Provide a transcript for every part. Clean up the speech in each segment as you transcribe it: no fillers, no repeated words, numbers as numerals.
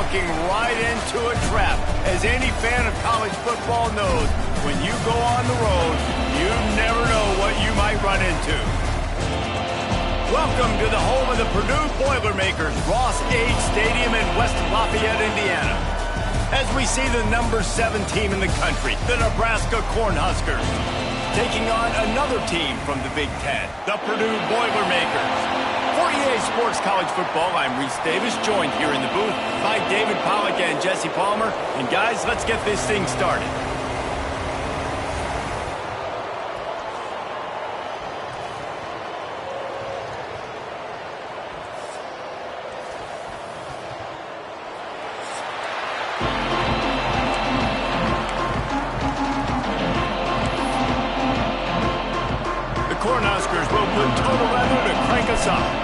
walking right into a trap. As any fan of college football knows, when you go on the road, you never know what you might run into. Welcome to the home of the Purdue Boilermakers, Ross Age Stadium in West Lafayette, Indiana. As we see the number 7 team in the country, the Nebraska Cornhuskers, taking on another team from the Big Ten, the Purdue Boilermakers. For EA Sports College Football, I'm Reese Davis, joined here in the booth by David Pollack and Jesse Palmer. And guys, let's get this thing started. Cornhuskers will put total leather to crank us up.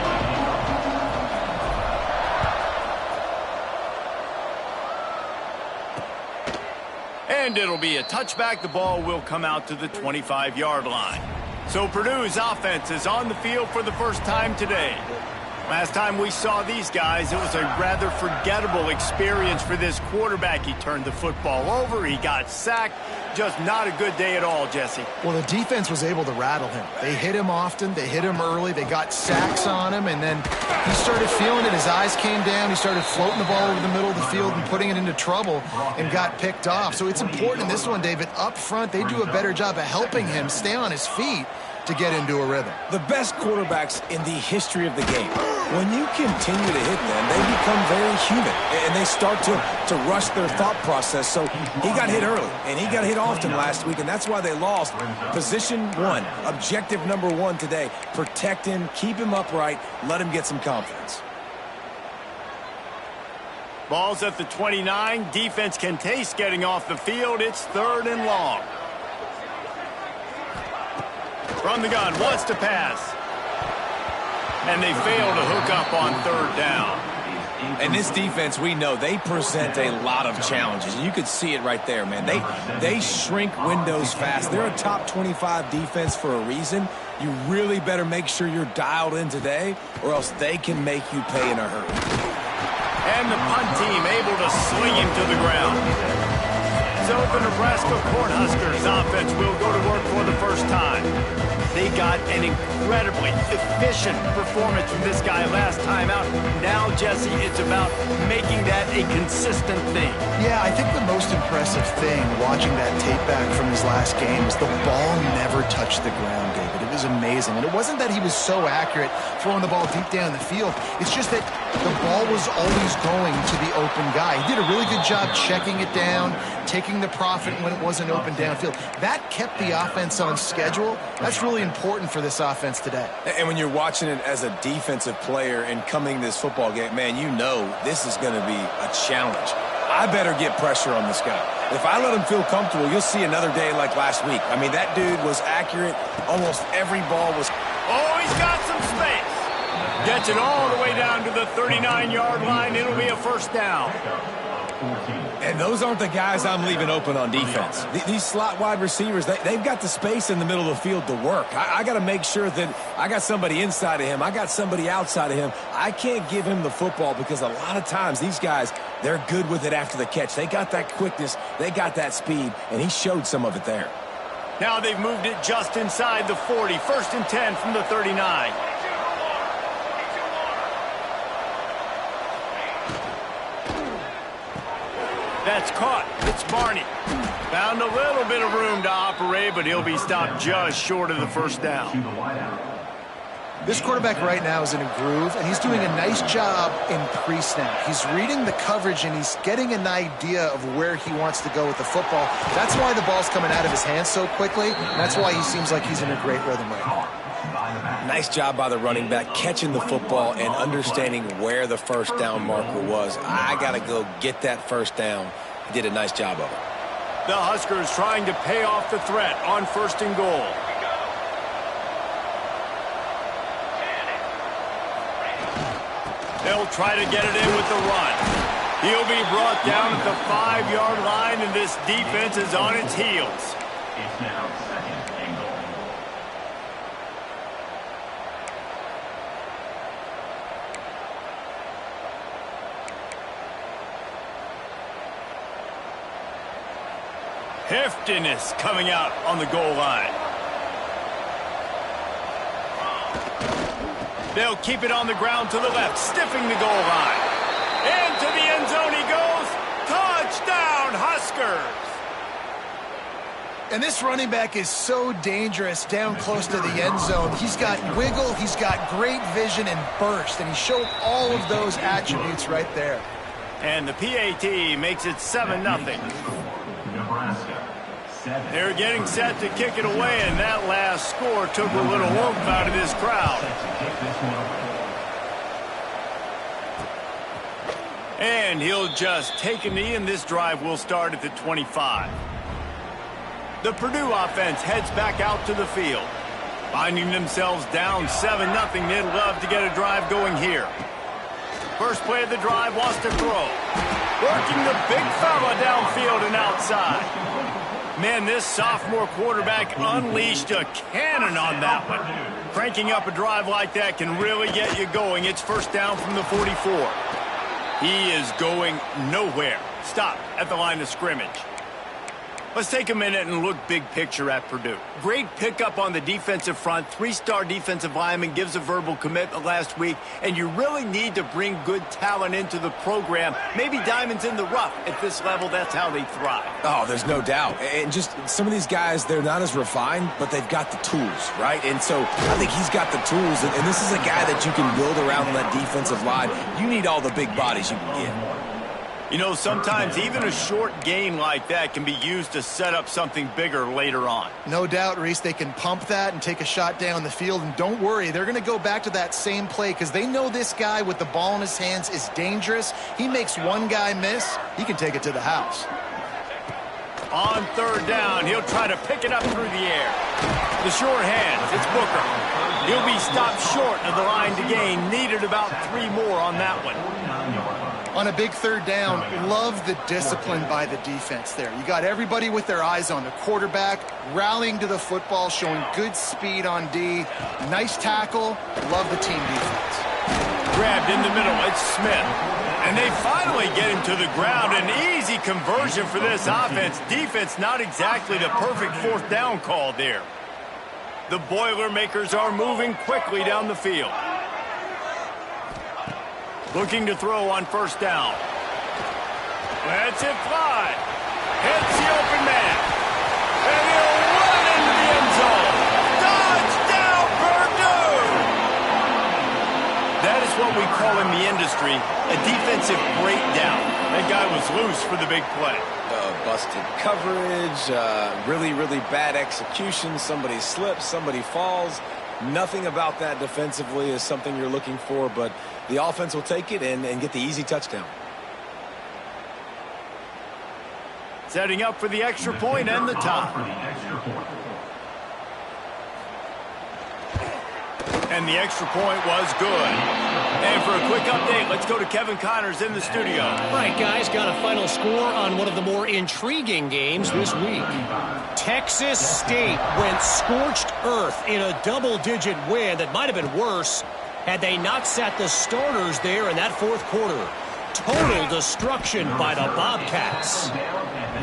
And it'll be a touchback. The ball will come out to the 25-yard line. So Purdue's offense is on the field for the first time today. Last time we saw these guys, it was a rather forgettable experience for this quarterback. He turned the football over, he got sacked. Just not a good day at all, Jesse. Well, the defense was able to rattle him. They hit him often, they hit him early, they got sacks on him, and then he started feeling it. His eyes came down, he started floating the ball over the middle of the field and putting it into trouble and got picked off. So it's important in this one, David, up front, they do a better job of helping him stay on his feet to get into a rhythm. The best quarterbacks in the history of the game, when you continue to hit them, they become very human, and they start to rush their thought process. So he got hit early, and he got hit often last week, and that's why they lost. Position 1, objective number 1 today, protect him, keep him upright, let him get some confidence. Ball's at the 29. Defense can taste getting off the field. It's 3rd and long. From the gun, wants to pass. And they fail to hook up on 3rd down. And this defense, we know, they present a lot of challenges. You could see it right there, man. They shrink windows fast. They're a top 25 defense for a reason. You really better make sure you're dialed in today, or else they can make you pay in a hurry. And the punt team able to sling him to the ground. So the Nebraska Cornhuskers offense will go to work for the first time. They got an incredibly efficient performance from this guy last time out. Now, Jesse, it's about making that a consistent thing. Yeah, I think the most impressive thing watching that tape back from his last game is the ball never touched the ground, David. It was amazing. And it wasn't that he was so accurate throwing the ball deep down the field. It's just that the ball was always going to the open guy. He did a really good job checking it down, taking the profit when it wasn't open downfield. That kept the offense on schedule. That's really important for this offense today. And when you're watching it as a defensive player and coming this football game, man, you know this is going to be a challenge. I better get pressure on this guy. If I let him feel comfortable, you'll see another day like last week. I mean, that dude was accurate. Almost every ball was... Oh, he's got some space. Gets it all the way down to the 39-yard line. It'll be a 1st down. And those aren't the guys I'm leaving open on defense. These slot wide receivers, they've got the space in the middle of the field to work. I got to make sure that I got somebody inside of him. I got somebody outside of him. I can't give him the football because a lot of times these guys, they're good with it after the catch. They got that quickness. They got that speed, and he showed some of it there. Now they've moved it just inside the 40. 1st and 10 from the 39. That's caught. It's Barney. Found a little bit of room to operate, but he'll be stopped just short of the 1st down. This quarterback right now is in a groove, and he's doing a nice job in pre-snap. He's reading the coverage, and he's getting an idea of where he wants to go with the football. That's why the ball's coming out of his hands so quickly, and that's why he seems like he's in a great rhythm right now. Nice job by the running back, catching the football and understanding where the 1st down marker was. I got to go get that 1st down. He did a nice job of it. The Huskers trying to pay off the threat on 1st and goal. They'll try to get it in with the run. He'll be brought down at the 5-yard line, and this defense is on its heels. It's now 2nd and goal. Heftiness coming out on the goal line. They'll keep it on the ground to the left, stiffing the goal line. Into the end zone he goes. Touchdown, Huskers! And this running back is so dangerous down close to the end zone. He's got wiggle, he's got great vision and burst, and he showed all of those attributes right there. And the PAT makes it 7-0. Nebraska, 7. They're getting set to kick it away, and that last score took a little oomph out of this crowd. And he'll just take a knee, and this drive will start at the 25. The Purdue offense heads back out to the field. Finding themselves down 7-0, they'd love to get a drive going here. First play of the drive wants to throw. Working the big fella downfield and outside. Man, this sophomore quarterback unleashed a cannon on that one. Cranking up a drive like that can really get you going. It's first down from the 44. He is going nowhere. Stop at the line of scrimmage. Let's take a minute and look big picture at Purdue. Great pickup on the defensive front. 3-star defensive lineman gives a verbal commitment last week, and you really need to bring good talent into the program. Maybe diamonds in the rough. At this level, that's how they thrive. Oh, there's no doubt. And just some of these guys, they're not as refined, but they've got the tools, right? And so I think he's got the tools, and this is a guy that you can build around on that defensive line. You need all the big bodies you can get. You know, sometimes even a short gain like that can be used to set up something bigger later on. No doubt, Reese, they can pump that and take a shot down the field. And don't worry, they're going to go back to that same play because they know this guy with the ball in his hands is dangerous. He makes one guy miss, he can take it to the house. On third down, he'll try to pick it up through the air. The short hands, it's Booker. He'll be stopped short of the line to gain. Needed about 3 more on that one. On a big third down, love the discipline by the defense there. You got everybody with their eyes on the quarterback, rallying to the football, showing good speed on D. Nice tackle. Love the team defense. Grabbed in the middle, it's Smith. And they finally get him to the ground. An easy conversion for this offense. Defense not exactly the perfect fourth down call there. The Boilermakers are moving quickly down the field. Looking to throw on first down. Lets it fly. Hits the open man. And he'll run into the end zone. Touchdown, Purdue! That is what we call in the industry a defensive breakdown. That guy was loose for the big play. Busted coverage, really bad execution. Somebody slips, somebody falls. Nothing about that defensively is something you're looking for, but the offense will take it and get the easy touchdown. Setting up for the extra point and the top. And the extra point was good. And for a quick update, let's go to Kevin Connors in the studio. All right, guys, got a final score on one of the more intriguing games this week. Texas State went scorched earth in a double-digit win that might have been worse had they not sat the starters there in that fourth quarter. Total destruction by the Bobcats.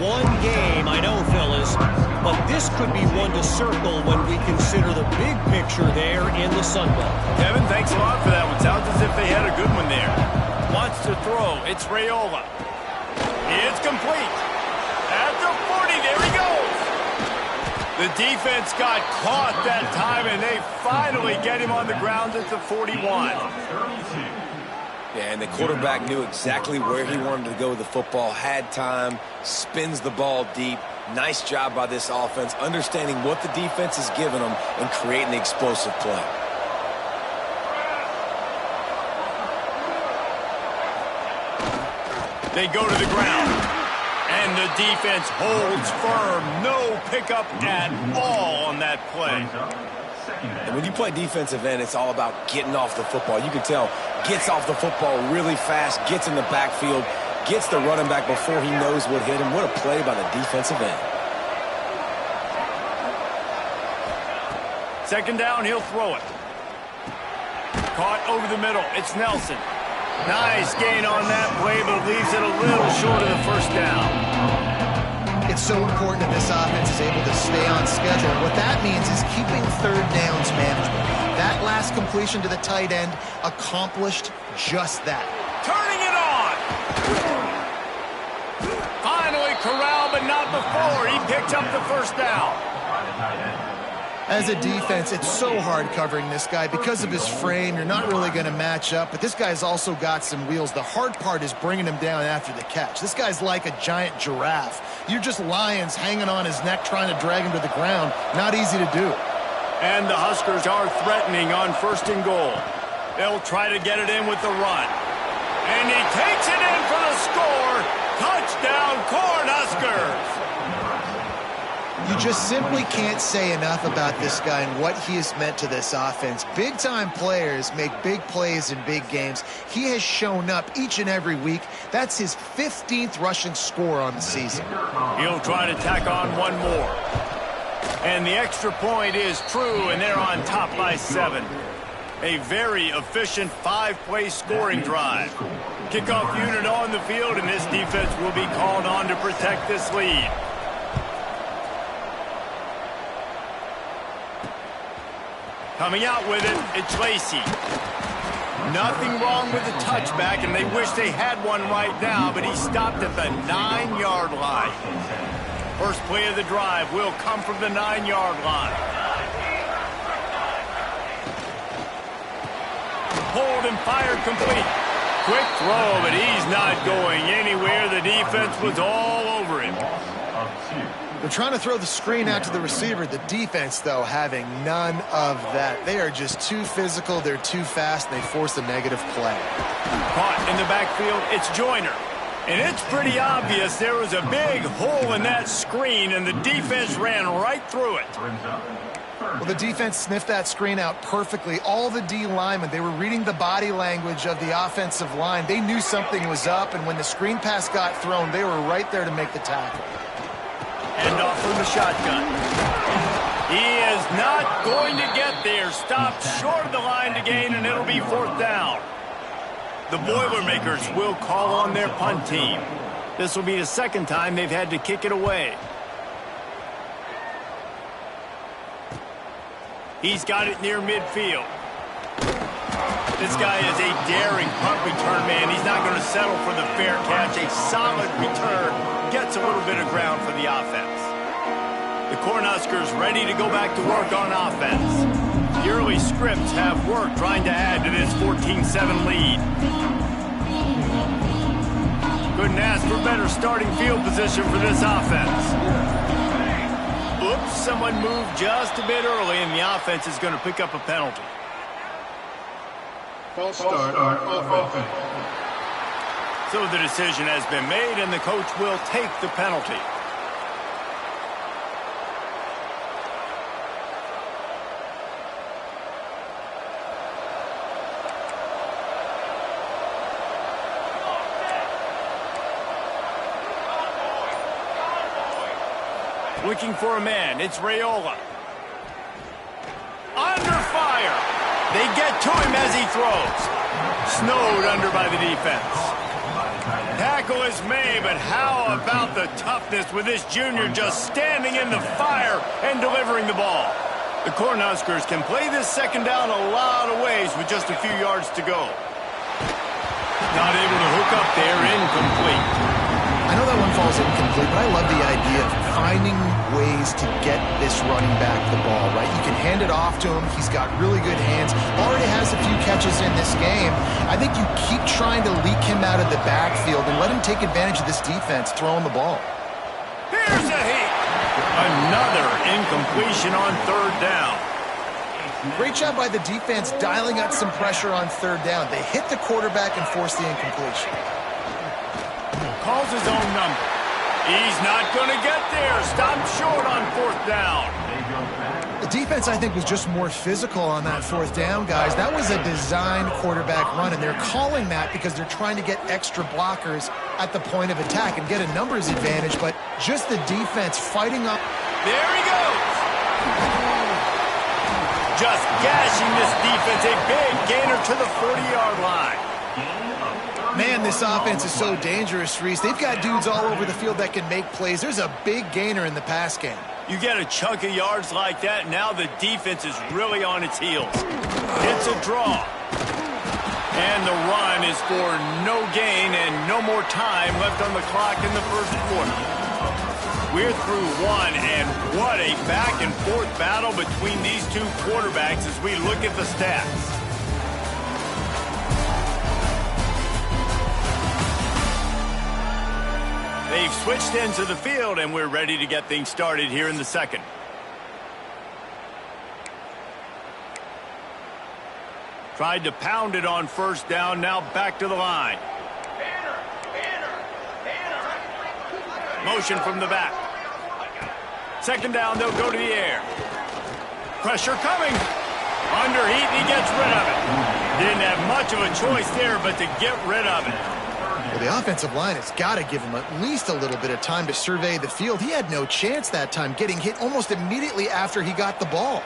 One game, I know, fellas, but this could be one to circle when we consider the big picture there in the Sun Belt. Kevin, thanks a lot for that one. Sounds as if they had a good one there. Wants to throw. It's Raiola. It's complete. At the 40, there he goes. The defense got caught that time, and they finally get him on the ground at the 41. Yeah, and the quarterback knew exactly where he wanted to go with the football, had time, spins the ball deep. Nice job by this offense, understanding what the defense is giving them and creating the explosive play. They go to the ground, and the defense holds firm. No pickup at all on that play. And when you play defensive end, it's all about getting off the football. You can tell, gets off the football really fast, gets in the backfield, gets the running back before he knows what hit him. What a play by the defensive end. Second down, he'll throw it. Caught over the middle. It's Nelson. Nice gain on that play, but leaves it a little short of the first down. It's so important that this offense is able to stay on schedule. What that means is keeping third downs manageable. That last completion to the tight end accomplished just that. Turning it on. Finally corralled, but not before. He picked up the first down. As a defense, it's so hard covering this guy. Because of his frame, you're not really going to match up, but this guy's also got some wheels. The hard part is bringing him down after the catch. This guy's like a giant giraffe. You're just lions hanging on his neck trying to drag him to the ground. Not easy to do. And the Huskers are threatening on 1st and goal. They'll try to get it in with the run. And he takes it in for the score. Touchdown, Cornhuskers! You just simply can't say enough about this guy and what he has meant to this offense. Big-time players make big plays in big games. He has shown up each and every week. That's his 15th rushing score on the season. He'll try to tack on one more. And the extra point is true, and they're on top by 7. A very efficient 5-play scoring drive. Kickoff unit on the field, and this defense will be called on to protect this lead. Coming out with it, it's Lacey. Nothing wrong with the touchback, and they wish they had one right now, but he stopped at the 9-yard line. First play of the drive will come from the 9-yard line. Hold and fire complete. Quick throw, but he's not going anywhere. The defense was all over him. They're trying to throw the screen out to the receiver. The defense, though, having none of that. They are just too physical. They're too fast, and they force a negative play. Caught in the backfield, it's Joyner. And it's pretty obvious there was a big hole in that screen, and the defense ran right through it. Well, the defense sniffed that screen out perfectly. All the D linemen, they were reading the body language of the offensive line. They knew something was up, and when the screen pass got thrown, they were right there to make the tackle. And off from the shotgun. He is not going to get there. Stopped short of the line to gain, and it'll be 4th down. The Boilermakers will call on their punt team. This will be the 2nd time they've had to kick it away. He's got it near midfield. This guy is a daring punt return man. He's not going to settle for the fair catch. A solid return gets a little bit of ground for the offense. The Cornhuskers ready to go back to work on offense. The early scripts have worked trying to add to this 14-7 lead. Couldn't ask for better starting field position for this offense. Oops, someone moved just a bit early, and the offense is going to pick up a penalty. False start on offense. So the decision has been made, and the coach will take the penalty. Looking for a man, it's Raiola. Under fire. They get to him as he throws. Snowed under by the defense. Tackle is made, but how about the toughness with this junior just standing in the fire and delivering the ball? The Cornhuskers can play this 2nd down a lot of ways with just a few yards to go. Not able to hook up there, incomplete. I know that one falls incomplete, but I love the idea of finding ways to get this running back the ball, right? You can hand it off to him. He's got really good hands. Already has a few catches in this game. I think you keep trying to leak him out of the backfield and let him take advantage of this defense throwing the ball. Here's a hit. Another incompletion on 3rd down. Great job by the defense dialing up some pressure on 3rd down. They hit the quarterback and forced the incompletion. Calls his own number. He's not going to get there. Stopped short on 4th down. The defense, I think, was just more physical on that 4th down, guys. That was a designed quarterback run, and they're calling that because they're trying to get extra blockers at the point of attack and get a numbers advantage, but just the defense fighting up. There he goes. Just gashing this defense. A big gainer to the 40-yard line. Man, this offense is so dangerous, Reese. They've got dudes all over the field that can make plays. There's a big gainer in the pass game. You get a chunk of yards like that, now the defense is really on its heels. It's a draw. And the run is for no gain and no more time left on the clock in the first quarter. We're through one, and what a back-and-forth battle between these two quarterbacks as we look at the stats. They've switched into the field, and we're ready to get things started here in the second. Tried to pound it on first down, now back to the line. Motion from the back. Second down, they'll go to the air. Pressure coming. Underheat, and he gets rid of it. Didn't have much of a choice there, but to get rid of it. Well, the offensive line has got to give him at least a little bit of time to survey the field. He had no chance that time, getting hit almost immediately after he got the ball.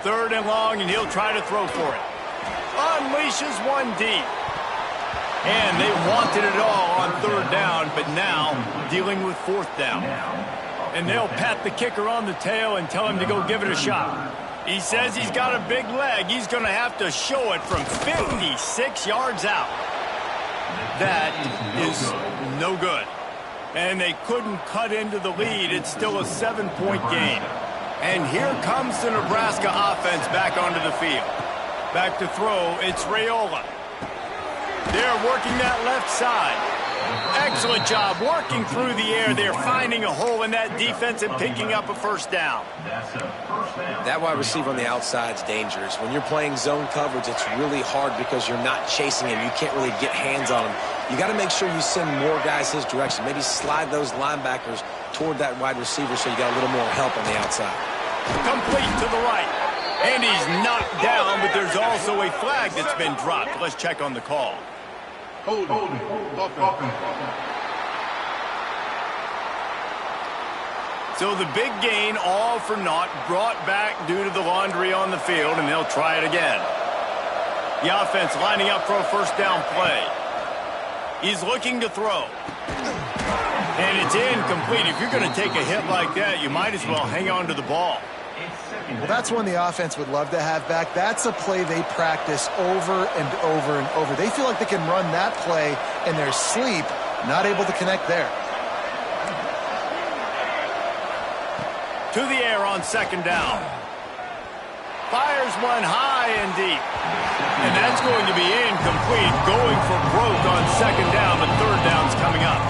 Third and long, and he'll try to throw for it. Unleashes one deep. And they wanted it all on third down, but now dealing with fourth down. And they'll pat the kicker on the tail and tell him to go give it a shot. He says he's got a big leg. He's going to have to show it from 56 yards out. That is no good. And they couldn't cut into the lead. It's still a 7-point game. And here comes the Nebraska offense back onto the field. Back to throw, it's Raiola. They're working that left side. Excellent job working through the air. They're finding a hole in that defense and picking up a first down. That wide receiver on the outside is dangerous. When you're playing zone coverage, it's really hard because you're not chasing him. You can't really get hands on him. You got to make sure you send more guys his direction. Maybe slide those linebackers toward that wide receiver so you got a little more help on the outside. Complete to the right. And he's knocked down, but there's also a flag that's been dropped. Let's check on the call. Hold it. So the big gain, all for naught, brought back due to the laundry on the field, and they'll try it again. The offense lining up for a first down play. He's looking to throw. And it's incomplete. If you're going to take a hit like that, you might as well hang on to the ball. Well, that's one the offense would love to have back. That's a play they practice over and over and over. They feel like they can run that play in their sleep, not able to connect there. To the air on second down. Fires one high and deep. And that's going to be incomplete. Going for broke on second down, but third down's coming up.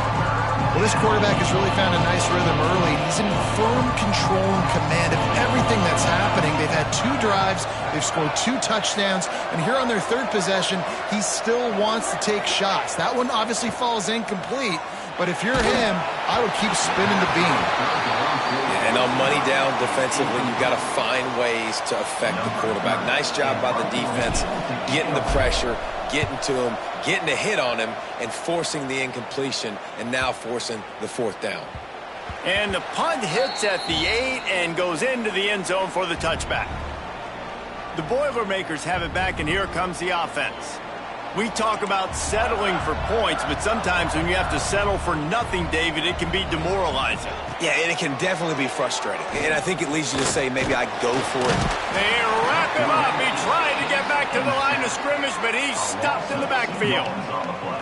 Well, this quarterback has really found a nice rhythm early. He's in firm control and command of everything that's happening. They've had 2 drives. They've scored 2 touchdowns. And here on their third possession, he still wants to take shots. That one obviously falls incomplete. But if you're him, I would keep spinning the beam. Yeah, and on money down defensively, you've got to find ways to affect the quarterback. Nice job by the defense, getting the pressure, getting to him, getting a hit on him, and forcing the incompletion, and now forcing the fourth down. And the punt hits at the 8 and goes into the end zone for the touchback. The Boilermakers have it back, and here comes the offense. We talk about settling for points, but sometimes when you have to settle for nothing, David, it can be demoralizing. Yeah, and it can definitely be frustrating. And I think it leads you to say, maybe I go for it. They wrap him up. He tried to get back to the line of scrimmage, but he's stopped in the backfield.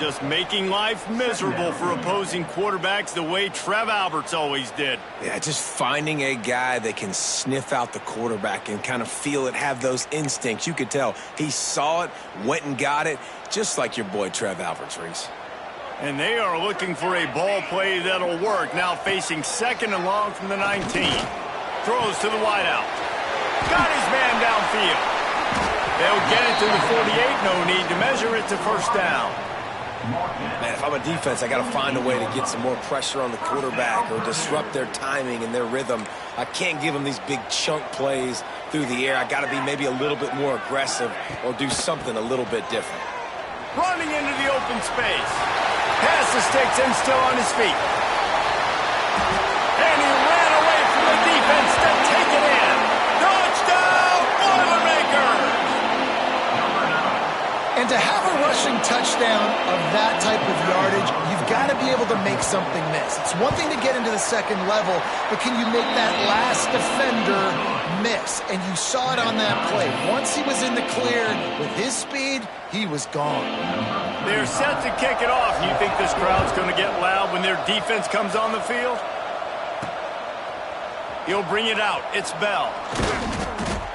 Just making life miserable for opposing quarterbacks the way Trev Alberts always did. Yeah, just finding a guy that can sniff out the quarterback and kind of feel it, have those instincts. You could tell he saw it, went and got it, just like your boy Trev Alberts, Reese. And they are looking for a ball play that'll work. Now facing second and long from the 19. Throws to the wideout. Got his man downfield. They'll get it to the 48. No need to measure it to first down. Man, if I'm a defense, I got to find a way to get some more pressure on the quarterback or disrupt their timing and their rhythm. I can't give them these big chunk plays through the air. I got to be maybe a little bit more aggressive or do something a little bit different. Running into the open space. Pass the sticks and still on his feet. And he ran away from the defense to take it in. Touchdown, Boilermakers! And to have a rushing touchdown of that type of yardage, you've got to be able to make something miss. It's one thing to get into the second level, but can you make that last defender miss? And you saw it on that play. Once he was in the clear with his speed, he was gone. They're set to kick it off. You think this crowd's going to get loud when their defense comes on the field? He'll bring it out. It's Bell.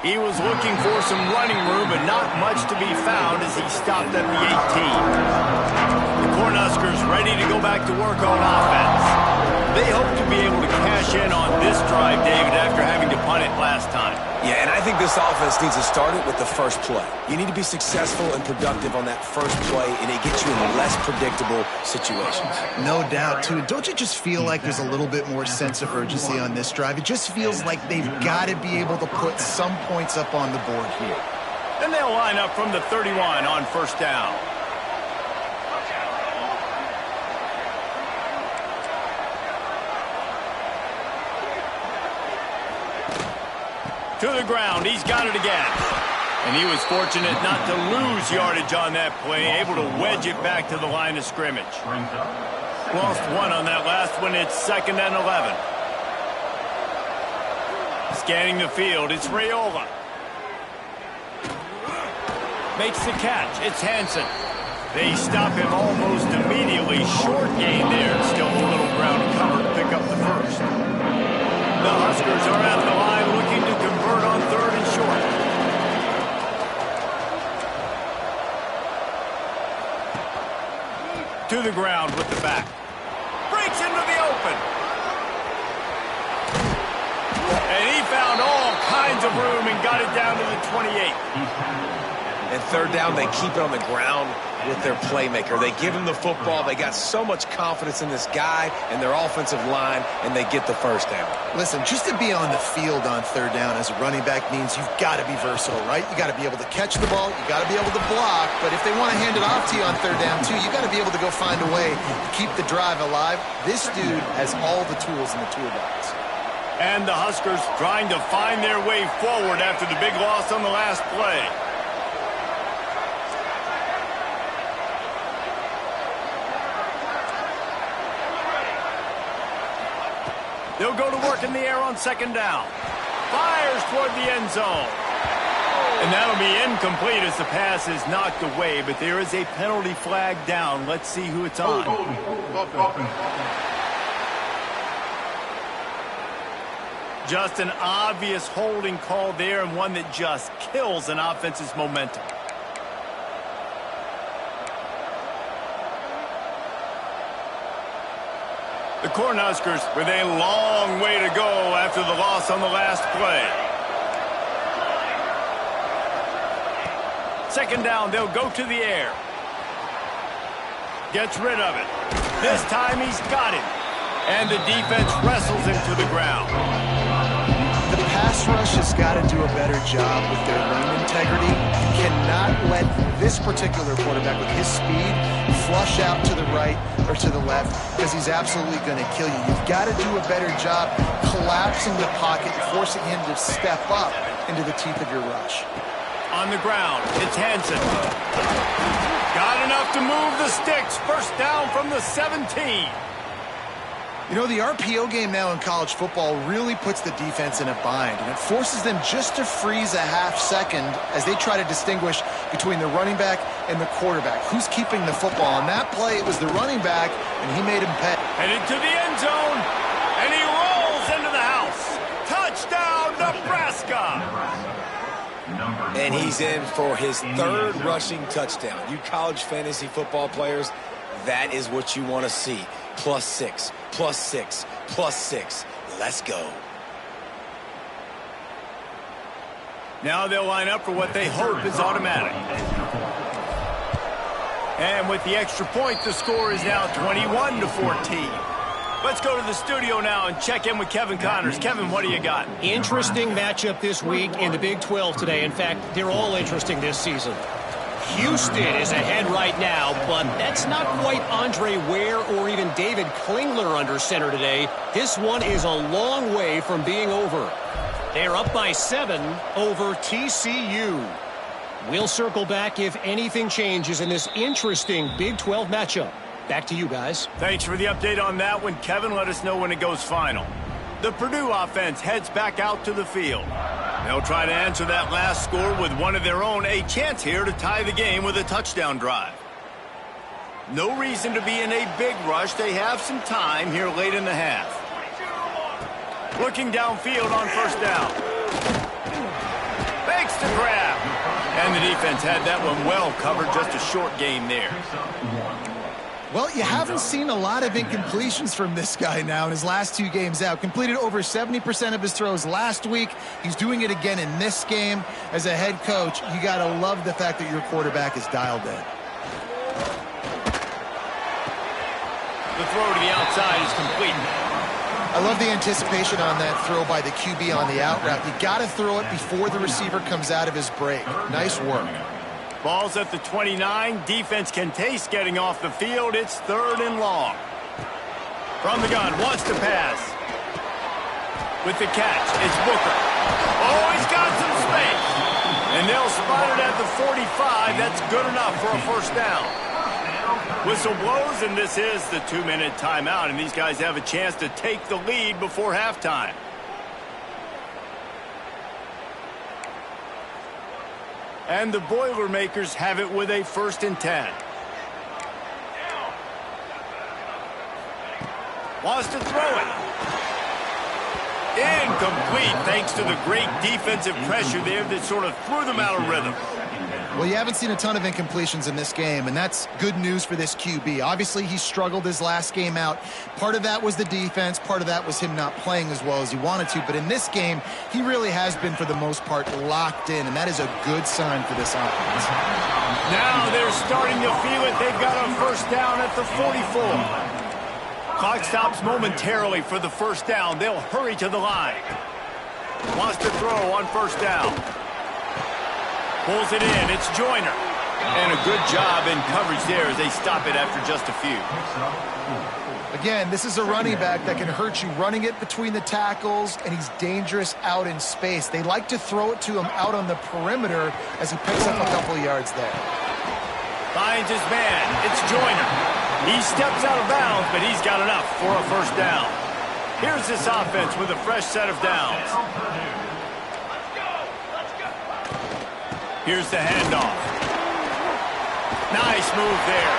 He was looking for some running room, but not much to be found as he stopped at the 18. The Cornhuskers ready to go back to work on offense. They hope to be able to cash in on this drive, David, after having to punt it last time. Yeah, and I think this offense needs to start it with the first play. You need to be successful and productive on that first play, and it gets you in less predictable situations. No doubt, too. Don't you just feel like there's a little bit more sense of urgency on this drive? It just feels like they've got to be able to put some points up on the board here. And they'll line up from the 31 on first down. To the ground. He's got it again. And he was fortunate not to lose yardage on that play, able to wedge it back to the line of scrimmage. Lost one on that last one. It's 2nd and 11. Scanning the field. It's Raiola. Makes the catch. It's Hansen. They stop him almost immediately. Short gain there. Still a little ground cover to pick up the first. The Huskers are at the line looking to convert on 3rd and short. To the ground with the back. Breaks into the open. And he found all kinds of room and got it down to the 28. And 3rd down, they keep it on the ground with their playmaker. They give him the football. They got so much confidence in this guy and their offensive line, and they get the first down. Listen, just to be on the field on 3rd down as a running back means you've got to be versatile, right? You got to be able to catch the ball. You got to be able to block. But if they want to hand it off to you on 3rd down, too, you got to be able to go find a way to keep the drive alive. This dude has all the tools in the toolbox. And the Huskers trying to find their way forward after the big loss on the last play. They'll go to work in the air on 2nd down. Fires toward the end zone. And that'll be incomplete as the pass is knocked away, but there is a penalty flag down. Let's see who it's on. Just an obvious holding call there, and one that just kills an offense's momentum. The Cornhuskers with a long way to go after the loss on the last play. 2nd down, they'll go to the air. Gets rid of it. This time he's got it. And the defense wrestles him to the ground. The pass rush has got to do a better job with their lane integrity. You cannot let this particular quarterback with his speed flush out to the right or to the left because he's absolutely going to kill you. You've got to do a better job collapsing the pocket and forcing him to step up into the teeth of your rush. On the ground, it's Hansen. Got enough to move the sticks. First down from the 17. You know, the RPO game now in college football really puts the defense in a bind, and it forces them just to freeze a half second as they try to distinguish between the running back and the quarterback. Who's keeping the football? On that play, it was the running back, and he made him pay. Headed to the end zone, and he rolls into the house. Touchdown, Nebraska! And he's in for his 3rd rushing touchdown. You college fantasy football players, that is what you want to see. +6, +6, +6. Let's go. Now they'll line up for what they hope is automatic. And with the extra point, the score is now 21-14. Let's go to the studio now and check in with Kevin Connors. Kevin, what do you got? Interesting matchup this week in the Big 12 today. In fact, they're all interesting this season. Houston is ahead right now, but that's not quite Andre Ware or even David Klingler under center today. This one is a long way from being over. They're up by 7 over TCU. We'll circle back if anything changes in this interesting Big 12 matchup. Back to you guys. Thanks for the update on that one, Kevin. Let us know when it goes final. The Purdue offense heads back out to the field. They'll try to answer that last score with one of their own. A chance here to tie the game with a touchdown drive. No reason to be in a big rush. They have some time here late in the half. Looking downfield on first down. Makes the grab. And the defense had that one well covered. Just a short gain there. Well, you haven't seen a lot of incompletions from this guy now in his last 2 games out. Completed over 70% of his throws last week. He's doing it again in this game. As a head coach, you got to love the fact that your quarterback is dialed in. The throw to the outside is complete. I love the anticipation on that throw by the QB on the out route. You got to throw it before the receiver comes out of his break. Nice work. Ball's at the 29. Defense can taste getting off the field. It's 3rd and long. From the gun, wants to pass. With the catch, it's Booker. Oh, he's got some space. And they'll spot it at the 45. That's good enough for a first down. Whistle blows, and this is the 2-minute timeout. And these guys have a chance to take the lead before halftime. And the Boilermakers have it with a 1st and 10. Wants to throw it. Incomplete, thanks to the great defensive pressure there that sort of threw them out of rhythm. Well, you haven't seen a ton of incompletions in this game, and that's good news for this QB. Obviously, he struggled his last game out. Part of that was the defense. Part of that was him not playing as well as he wanted to. But in this game, he really has been, for the most part, locked in, and that is a good sign for this offense. Now they're starting to feel it. They've got a first down at the 44. Clock stops momentarily for the first down. They'll hurry to the line. Wants to throw on first down. Pulls it in. It's Joyner. And a good job in coverage there as they stop it after just a few. Again, this is a running back that can hurt you running it between the tackles, and he's dangerous out in space. They like to throw it to him out on the perimeter as he picks up a couple of yards there. Finds his man. It's Joyner. He steps out of bounds, but he's got enough for a first down. Here's this offense with a fresh set of downs. Here's the handoff. Nice move there.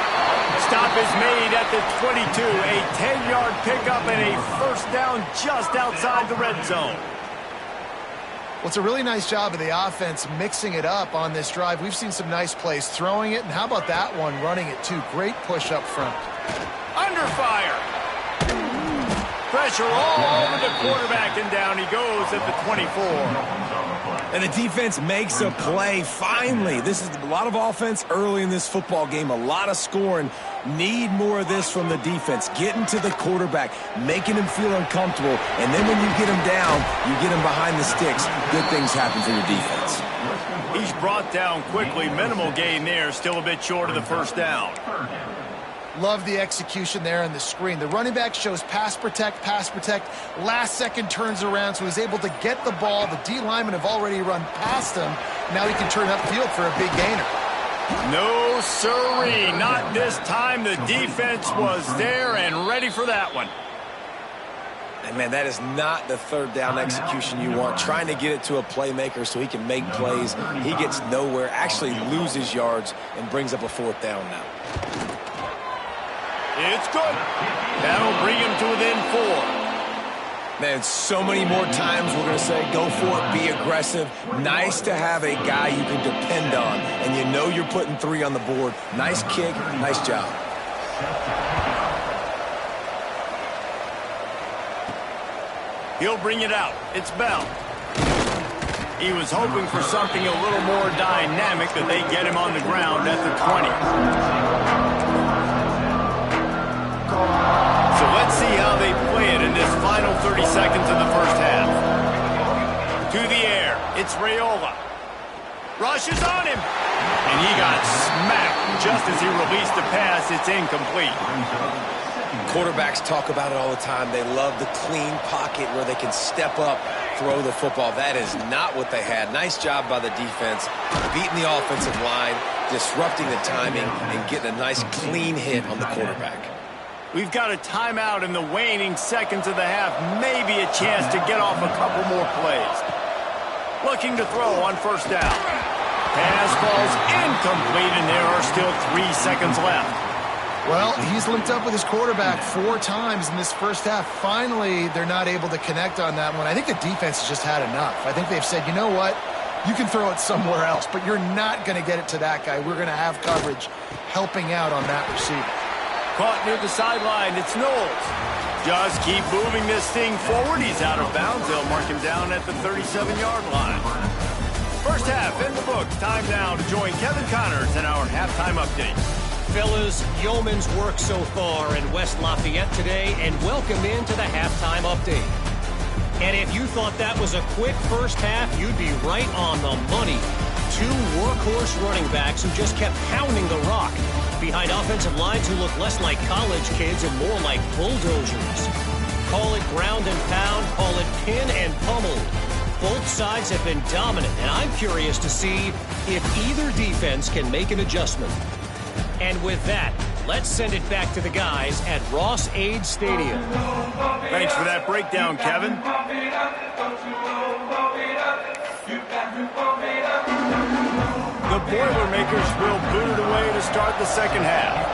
Stop is made at the 22. A 10-yard pickup and a first down just outside the red zone. Well, it's a really nice job of the offense mixing it up on this drive. We've seen some nice plays throwing it, and how about that one running it too? Great push up front. Under fire. Pressure all over the quarterback, and down he goes at the 24. And the defense makes a play, finally. This is a lot of offense early in this football game, a lot of scoring. Need more of this from the defense. Getting to the quarterback, making him feel uncomfortable, and then when you get him down, you get him behind the sticks. Good things happen for your defense. He's brought down quickly. Minimal gain there, still a bit short of the first down. Love the execution there on the screen. The running back shows pass protect, last second turns around, so he's able to get the ball. The D linemen have already run past him. Now he can turn upfield for a big gainer. No siree, not this time. The defense was there and ready for that one. And man, that is not the third down execution you want. Trying to get it to a playmaker so he can make plays. He gets nowhere, actually loses yards, and brings up a fourth down now. It's good. That'll bring him to within 4. Man, so many more times we're going to say, go for it, be aggressive. Nice to have a guy you can depend on, and you know you're putting 3 on the board. Nice kick, nice job. He'll bring it out. It's Bell. He was hoping for something a little more dynamic, but they get him on the ground at the 20. So let's see how they play it in this final 30 seconds of the first half. To the air, it's Raiola. Rushes on him. And he got smacked just as he released the pass. It's incomplete. Quarterbacks talk about it all the time. They love the clean pocket where they can step up, throw the football. That is not what they had. Nice job by the defense, beating the offensive line, disrupting the timing, and getting a nice clean hit on the quarterback. We've got a timeout in the waning seconds of the half. Maybe a chance to get off a couple more plays. Looking to throw on first down. Pass falls incomplete, and there are still 3 seconds left. Well, he's linked up with his quarterback 4 times in this first half. Finally, they're not able to connect on that one. I think the defense has just had enough. I think they've said, you know what? You can throw it somewhere else, but you're not going to get it to that guy. We're going to have coverage helping out on that receiver. Caught near the sideline. It's Knowles. Just keep moving this thing forward. He's out of bounds. They'll mark him down at the 37-yard line. First half in the books. Time now to join Kevin Connors in our halftime update. Fellas, yeoman's work so far in West Lafayette today, and welcome into the halftime update. And if you thought that was a quick first half, you'd be right on the money. 2 workhorse running backs who just kept pounding the rock behind offensive lines who look less like college kids and more like bulldozers. Call it ground and pound, call it pin and pummel. Both sides have been dominant, and I'm curious to see if either defense can make an adjustment. And with that, let's send it back to the guys at Ross-Ade Stadium. Thanks for that breakdown, Kevin. The Boilermakers will boot it away to start the second half.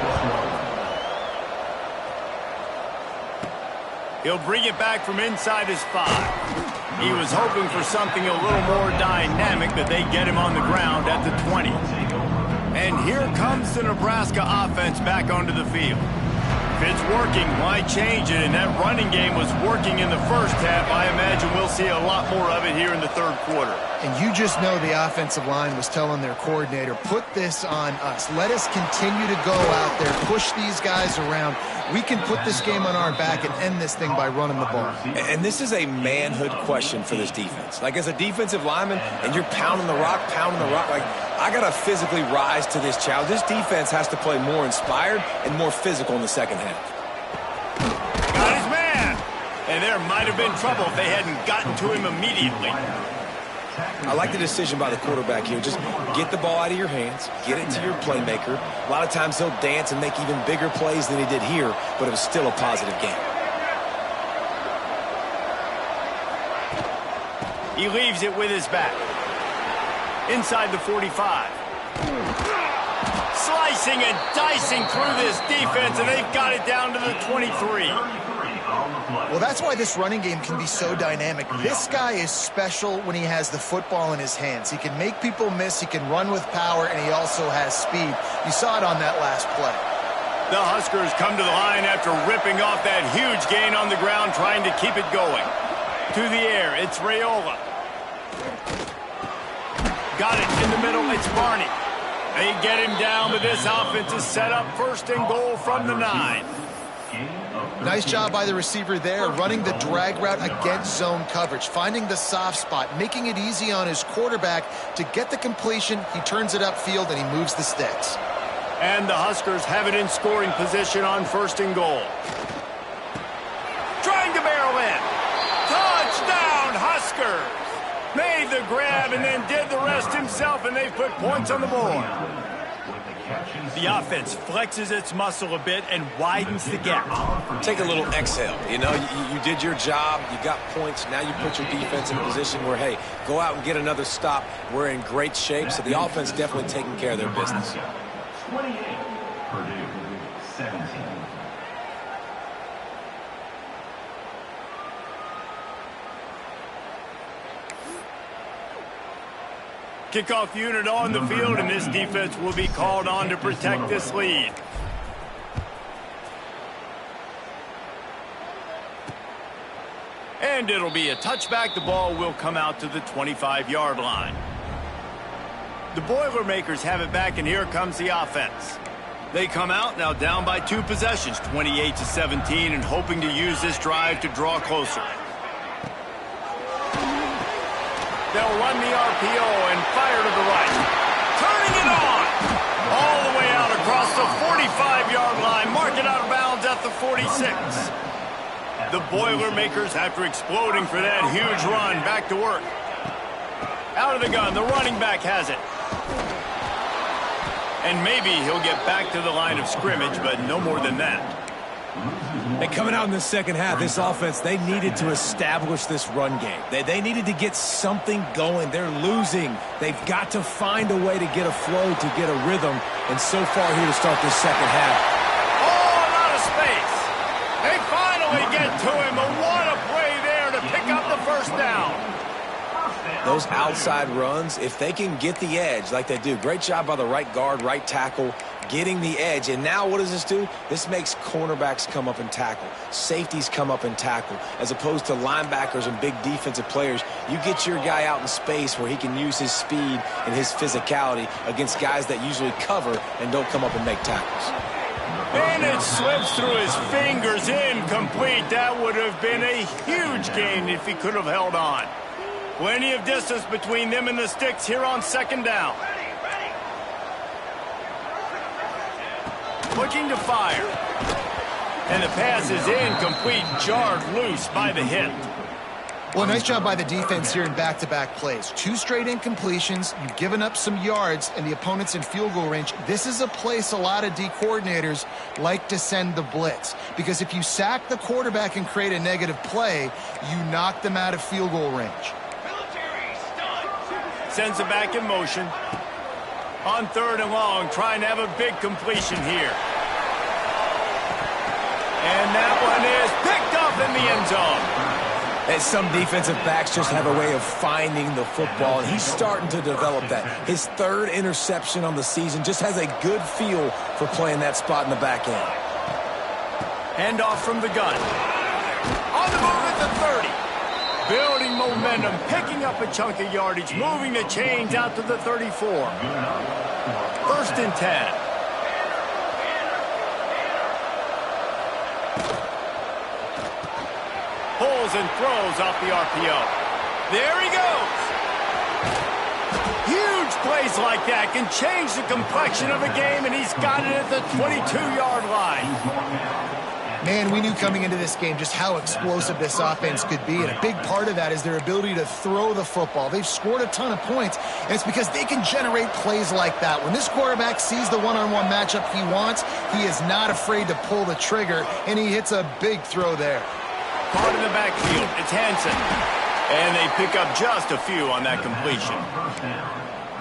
He'll bring it back from inside his 5. He was hoping for something a little more dynamic, but they get him on the ground at the 20. And here comes the Nebraska offense back onto the field. If it's working, why change it? And that running game was working in the first half. I imagine we'll see a lot more of it here in the third quarter. And you just know the offensive line was telling their coordinator, put this on us. Let us continue to go out there, push these guys around. We can put this game on our back and end this thing by running the ball. And this is a manhood question for this defense. Like, as a defensive lineman, and you're pounding the rock, like, I got to physically rise to this challenge. This defense has to play more inspired and more physical in the second half. Got his man. And there might have been trouble if they hadn't gotten to him immediately. I like the decision by the quarterback here. Just get the ball out of your hands, get it to your playmaker. A lot of times he'll dance and make even bigger plays than he did here, but it was still a positive game. He leaves it with his back. Inside the 45. Slicing and dicing through this defense, and they've got it down to the 23. Well, that's why this running game can be so dynamic. This guy is special when he has the football in his hands. He can make people miss, he can run with power, and he also has speed. You saw it on that last play. The Huskers come to the line after ripping off that huge gain on the ground, trying to keep it going. To the air, it's Raiola. Got it in the middle, it's Barney. They get him down, but this offense is set up first and goal from the 9. Nice job by the receiver there, running the drag route against zone coverage, finding the soft spot, making it easy on his quarterback to get the completion. He turns it upfield, and he moves the sticks. And the Huskers have it in scoring position on first and goal. Trying to barrel in. Touchdown, Huskers! Made the grab and then did the rest himself, and they've put points on the board. The offense flexes its muscle a bit and widens the gap. Take a little exhale. You know, you did your job. You got points. Now you put your defense in a position where, hey, go out and get another stop. We're in great shape, so the offense definitely taking care of their business. 28, Purdue, 17. Kickoff unit on the field, and this defense will be called on to protect this lead. And it'll be a touchback. The ball will come out to the 25-yard line. The Boilermakers have it back, and here comes the offense. They come out now down by 2 possessions, 28-17, and hoping to use this drive to draw closer. They'll run the RPO and fire to the right. Turning it on! All the way out across the 45-yard line. Mark it out of bounds at the 46. The Boilermakers, after exploding for that huge run, back to work. Out of the gun, the running back has it. And maybe he'll get back to the line of scrimmage, but no more than that. And coming out in the second half, this offense, they needed to establish this run game. They needed to get something going. They're losing. They've got to find a way to get a flow, to get a rhythm. And so far here to start this second half. Oh, out of space. They finally get to him. But what a play there to pick up the first down. Those outside runs, if they can get the edge like they do, great job by the right guard, right tackle, getting the edge. And now what does this do? This makes cornerbacks come up and tackle. Safeties come up and tackle. As opposed to linebackers and big defensive players, you get your guy out in space where he can use his speed and his physicality against guys that usually cover and don't come up and make tackles. And it slips through his fingers, incomplete. That would have been a huge gain if he could have held on. Plenty of distance between them and the sticks here on second down. Looking to fire. And the pass is incomplete, jarred loose by the hit. Well, nice job by the defense here in back-to-back plays. 2 straight incompletions, you've given up some yards, and the opponent's in field goal range. This is a place a lot of D coordinators like to send the blitz, because if you sack the quarterback and create a negative play, you knock them out of field goal range. Sends it back in motion. On 3rd and long, trying to have a big completion here. And that one is picked up in the end zone. And some defensive backs just have a way of finding the football, and he's starting to develop that. His 3rd interception on the season, just has a good feel for playing that spot in the back end. Handoff from the gun. On the move at the 30. Building momentum, picking up a chunk of yardage, moving the chains out to the 34. 1st and 10. Pulls and throws off the RPO. There he goes. Huge plays like that can change the complexion of a game, and he's got it at the 22-yard line. Man, we knew coming into this game just how explosive this offense could be, and a big part of that is their ability to throw the football. They've scored a ton of points, and it's because they can generate plays like that. When this quarterback sees the one-on-one matchup he wants, he is not afraid to pull the trigger, and he hits a big throw there. Caught in the backfield, it's Hansen. And they pick up just a few on that completion.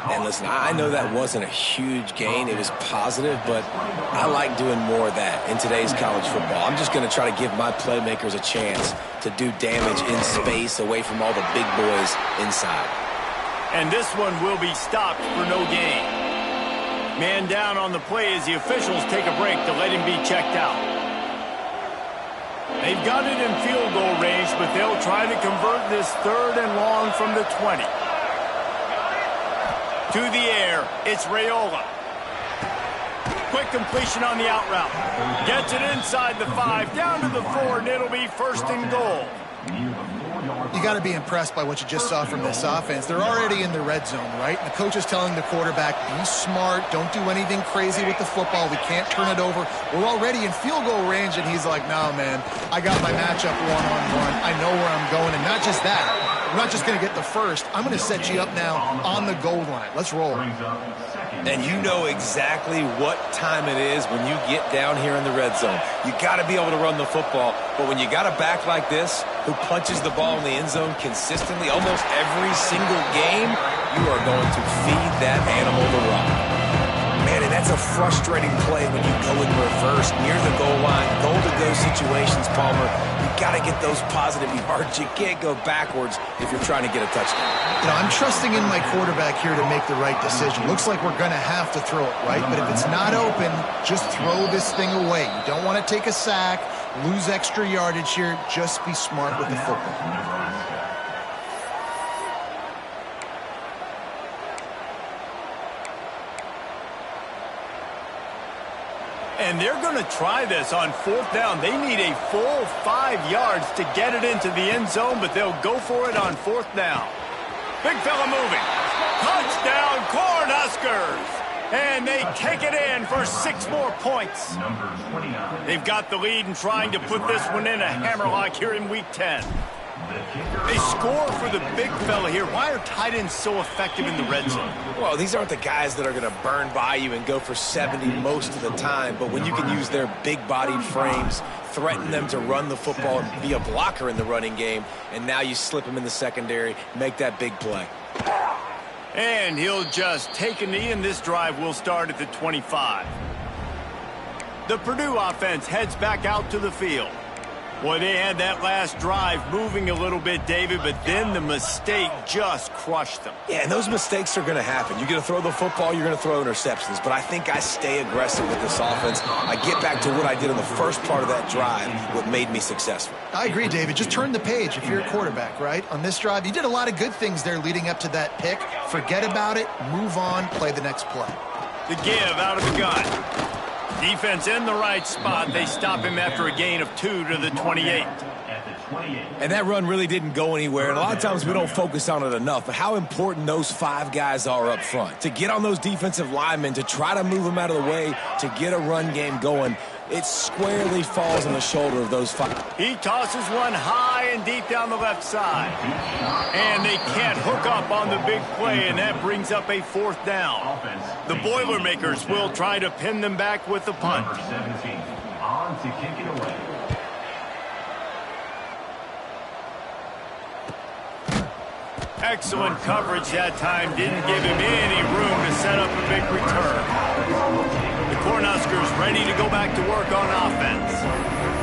And listen, I know that wasn't a huge gain. It was positive, but I like doing more of that in today's college football. I'm just going to try to give my playmakers a chance to do damage in space away from all the big boys inside. And this one will be stopped for no gain. Man down on the play as the officials take a break to let him be checked out. They've got it in field goal range, but they'll try to convert this 3rd and long from the 20. To the air, it's Raiola. Quick completion on the out route. Gets it inside the 5, down to the 4, and it'll be 1st and goal. You got to be impressed by what you just saw from this offense. They're already in the red zone, right? And the coach is telling the quarterback, be smart, don't do anything crazy with the football. We can't turn it over. We're already in field goal range, and he's like, no, man, I got my matchup one-on-one. I know where I'm going, and not just that. I'm not just going to get the first. I'm going to set you up now on the goal line. Let's roll. And you know exactly what time it is when you get down here in the red zone. You got to be able to run the football, but when you got a back like this who punches the ball in the end zone consistently almost every single game, you are going to feed that animal the rock. Man, and that's a frustrating play when you go in reverse near the goal line, goal-to-go situations, Palmer. You got to get those positive yards. You can't go backwards if you're trying to get a touchdown. You know, I'm trusting in my quarterback here to make the right decision. Looks like we're going to have to throw it, right? But if it's not open, just throw this thing away. You don't want to take a sack, lose extra yardage here. Just be smart with the football. And they're going to try this on 4th down. They need a full 5 yards to get it into the end zone, but they'll go for it on 4th down. Big fella moving. Touchdown, Cornhuskers. And they take it in for 6 more points. Number 29. They've got the lead and trying to put this one in a hammerlock here in week 10. They score for the big fella here. Why are tight ends so effective in the red zone? Well, these aren't the guys that are going to burn by you and go for 70 most of the time, but when you can use their big-bodied frames, threaten them to run the football and be a blocker in the running game, and now you slip them in the secondary, make that big play. And he'll just take a knee, and this drive will start at the 25. The Purdue offense heads back out to the field. Boy, they had that last drive moving a little bit, David, but then the mistake just crushed them. Yeah, and those mistakes are going to happen. You're going to throw the football, you're going to throw interceptions, but I think I stay aggressive with this offense. I get back to what I did in the first part of that drive, what made me successful. I agree, David. Just turn the page if you're a quarterback, right? On this drive, you did a lot of good things there leading up to that pick. Forget about it, move on, play the next play. The give out of the gun. Defense in the right spot. They stop him after a gain of 2 to the 28. And that run really didn't go anywhere. And a lot of times we don't focus on it enough. But how important those 5 guys are up front. To get on those defensive linemen, to try to move them out of the way, to get a run game going, it squarely falls on the shoulder of those 5. He tosses one high and deep down the left side. And they can't hook up on the big play, and that brings up a 4th down. The Boilermakers will try to pin them back with the punt. Number 17. On to kick it away. Excellent coverage that time. Didn't give him any room to set up a big return. The Cornhuskers ready to go back to work on offense.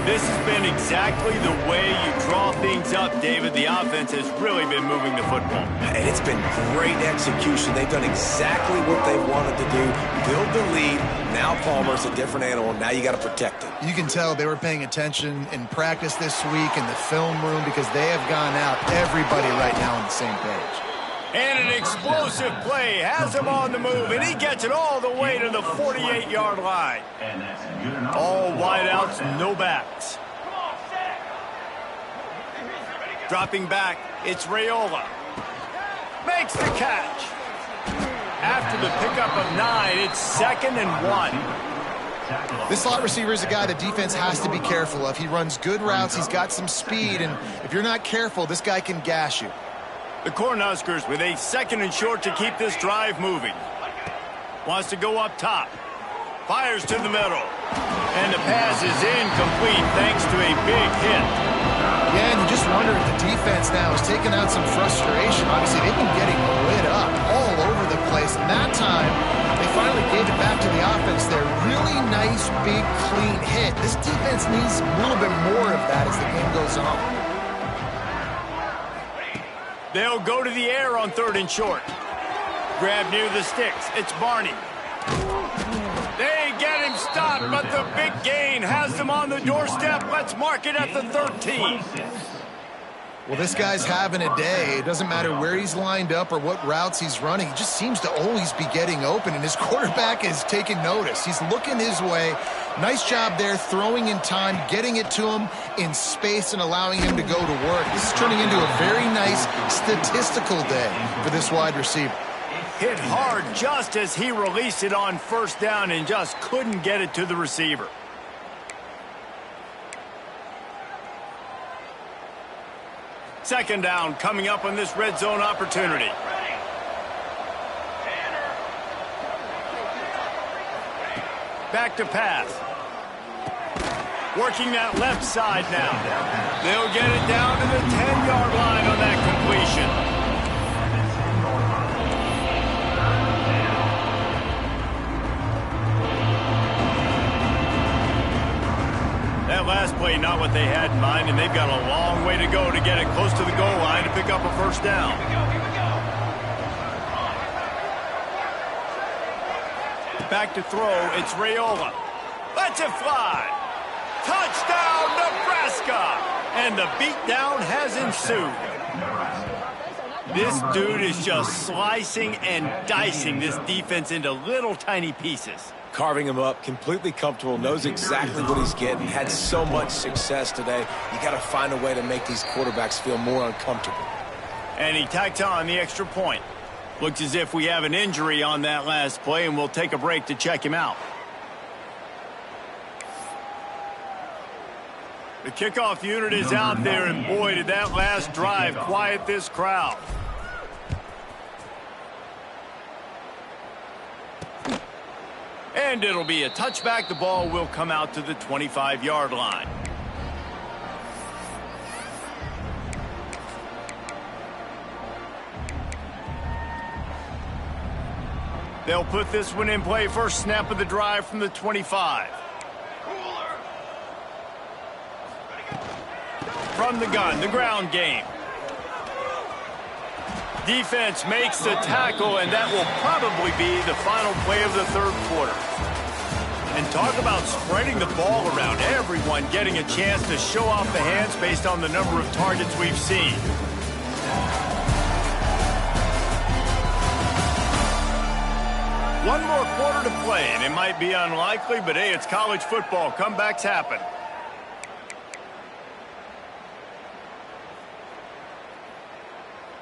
This has been exactly the way you draw things up, David. The offense has really been moving the football. And it's been great execution. They've done exactly what they wanted to do. Build the lead. Now Palmer's a different animal. Now you got to protect it. You can tell they were paying attention in practice this week in the film room because they have gone out, everybody right now on the same page. And an explosive play has him on the move, and he gets it all the way to the 48-yard line. All wideouts, no backs. Dropping back, it's Raiola. Makes the catch. After the pickup of 9, it's 2nd and 1. This slot receiver is a guy the defense has to be careful of. He runs good routes, he's got some speed, and if you're not careful, this guy can gash you. The Cornhuskers with a 2nd and short to keep this drive moving. Wants to go up top. Fires to the middle. And the pass is incomplete thanks to a big hit. Yeah, and you just wonder if the defense now is taking out some frustration. Obviously, they've been getting lit up all over the place. And that time, they finally gave it back to the offense there. Really nice, big, clean hit. This defense needs a little bit more of that as the game goes on. They'll go to the air on 3rd and short. Grab near the sticks. It's Barney. They get him stopped, but the big gain has them on the doorstep. Let's mark it at the 13. Well, this guy's having a day. It doesn't matter where he's lined up or what routes he's running. He just seems to always be getting open, and his quarterback is taking notice. He's looking his way. Nice job there, throwing in time, getting it to him in space and allowing him to go to work. This is turning into a very nice statistical day for this wide receiver. Hit hard just as he released it on 1st down and just couldn't get it to the receiver. Second down coming up on this red zone opportunity. Back to pass. Working that left side now. They'll get it down to the 10-yard line on that completion. That last play, not what they had in mind, and they've got a long way to go to get it close to the goal line to pick up a 1st down. Back to throw, it's Raiola. Lets it fly. Touchdown, Nebraska! And the beatdown has ensued. This dude is just slicing and dicing this defense into little tiny pieces. Carving him up, completely comfortable, knows exactly what he's getting, had so much success today. You got to find a way to make these quarterbacks feel more uncomfortable. And he tacks on the extra point. Looks as if we have an injury on that last play, and we'll take a break to check him out. The kickoff unit is out there, and boy, did that last drive quiet this crowd. And it'll be a touchback. The ball will come out to the 25-yard line. They'll put this one in play. First snap of the drive from the 25. From the gun, the ground game. Defense makes the tackle, and that will probably be the final play of the third quarter. And talk about spreading the ball around. Everyone getting a chance to show off the hands based on the number of targets we've seen. One more quarter to play, and it might be unlikely, but hey, it's college football. Comebacks happen.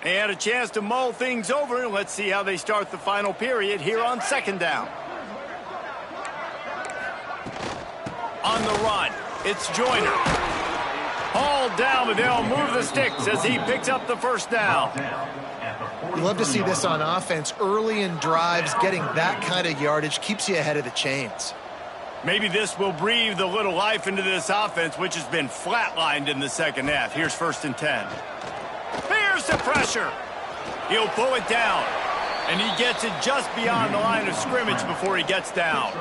They had a chance to mull things over. Let's see how they start the final period here on second down. On the run, it's Joyner. Hauled down, but they'll move the sticks as he picks up the first down. You love to see this on offense. Early in drives, getting that kind of yardage keeps you ahead of the chains. Maybe this will breathe a little life into this offense, which has been flatlined in the second half. Here's 1st and 10. Here's the pressure. He'll pull it down, and he gets it just beyond the line of scrimmage before he gets down.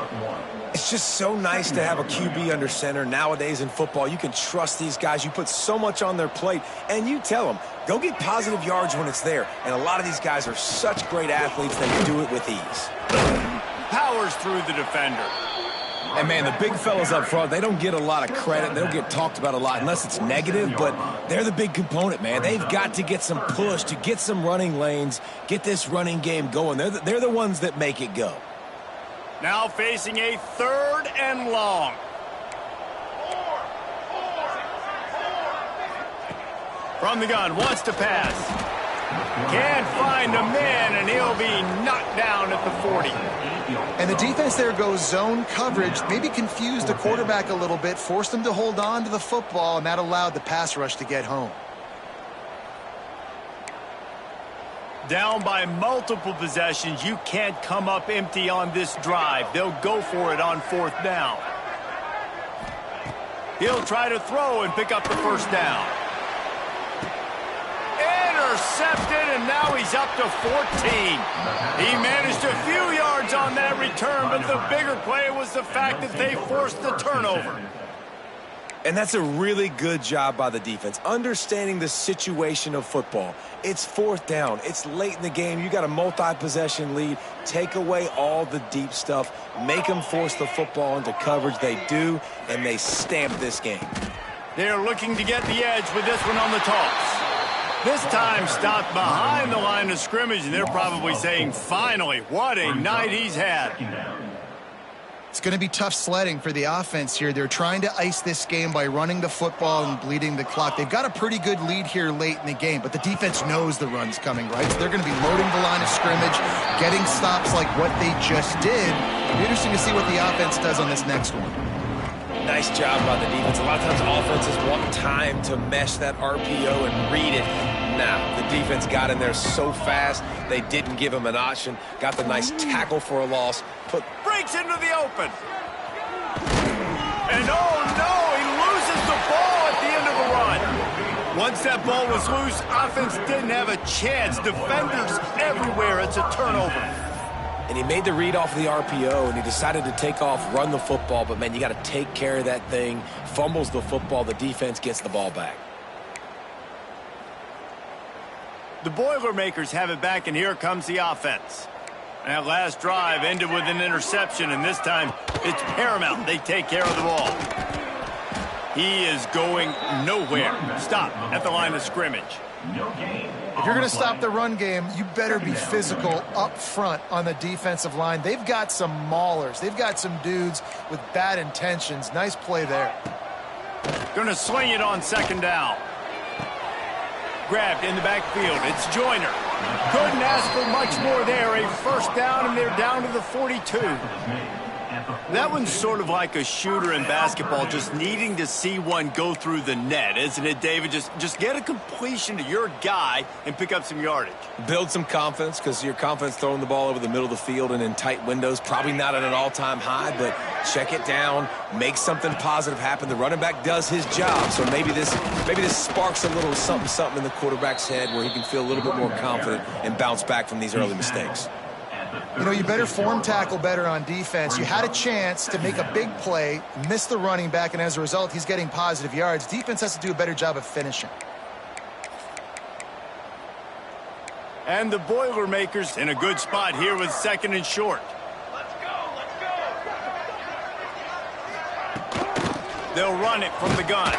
It's just so nice to have a QB under center. Nowadays in football, you can trust these guys. You put so much on their plate, and you tell them, go get positive yards when it's there. And a lot of these guys are such great athletes, they can do it with ease. Powers through the defender. And, man, the big fellas up front, they don't get a lot of credit. They don't get talked about a lot unless it's negative, but they're the big component, man. They've got to get some push, to get some running lanes, get this running game going. They're the ones that make it go. Now facing a 3rd and long. From the gun, wants to pass. Can't find a man, and he'll be knocked down at the 40. And the defense there goes zone coverage, maybe confused the quarterback a little bit, forced him to hold on to the football, and that allowed the pass rush to get home. Down by multiple possessions, you can't come up empty on this drive. They'll go for it on 4th down. He'll try to throw and pick up the first down. Intercepted, and now he's up to 14. He managed a few yards on that return, but the bigger play was the fact that they forced the turnover. And that's a really good job by the defense, understanding the situation of football. It's 4th down. It's late in the game. You got a multi-possession lead. Take away all the deep stuff. Make them force the football into coverage. They do, and they stamp this game. They're looking to get the edge with this one on the toss. This time stopped behind the line of scrimmage, and they're probably saying, finally, what a night he's had. It's going to be tough sledding for the offense here. They're trying to ice this game by running the football and bleeding the clock. They've got a pretty good lead here late in the game, but the defense knows the run's coming, right? So they're going to be loading the line of scrimmage, getting stops like what they just did. It'll be interesting to see what the offense does on this next one. Nice job by the defense. A lot of times offenses want time to mesh that RPO and read it. Nah, the defense got in there so fast, they didn't give him an option. Got the nice tackle for a loss. Breaks into the open. And oh no, he loses the ball at the end of the run. Once that ball was loose, offense didn't have a chance. Defenders everywhere. It's a turnover. And he made the read off the RPO, and he decided to take off, run the football. But, man, you got to take care of that thing. Fumbles the football. The defense gets the ball back. The Boilermakers have it back, and here comes the offense. That last drive ended with an interception, and this time it's paramount. They take care of the ball. He is going nowhere. Stop at the line of scrimmage. If you're going to stop the run game, you better be physical up front on the defensive line. They've got some maulers. They've got some dudes with bad intentions. Nice play there. Going to swing it on 2nd down. Grabbed in the backfield. It's Joyner. Couldn't ask for much more there. A first down, and they're down to the 42. That one's sort of like a shooter in basketball, just needing to see one go through the net, isn't it, David? Just get a completion to your guy and pick up some yardage. Build some confidence, because your confidence throwing the ball over the middle of the field and in tight windows, probably not at an all-time high, but check it down, make something positive happen. The running back does his job, so maybe this sparks a little something in the quarterback's head where he can feel a little bit more confident and bounce back from these early mistakes. You know, you better form tackle better on defense. You had a chance to make a big play, miss the running back, and as a result, he's getting positive yards. Defense has to do a better job of finishing. And the Boilermakers in a good spot here with 2nd and short. Let's go. They'll run it from the gun.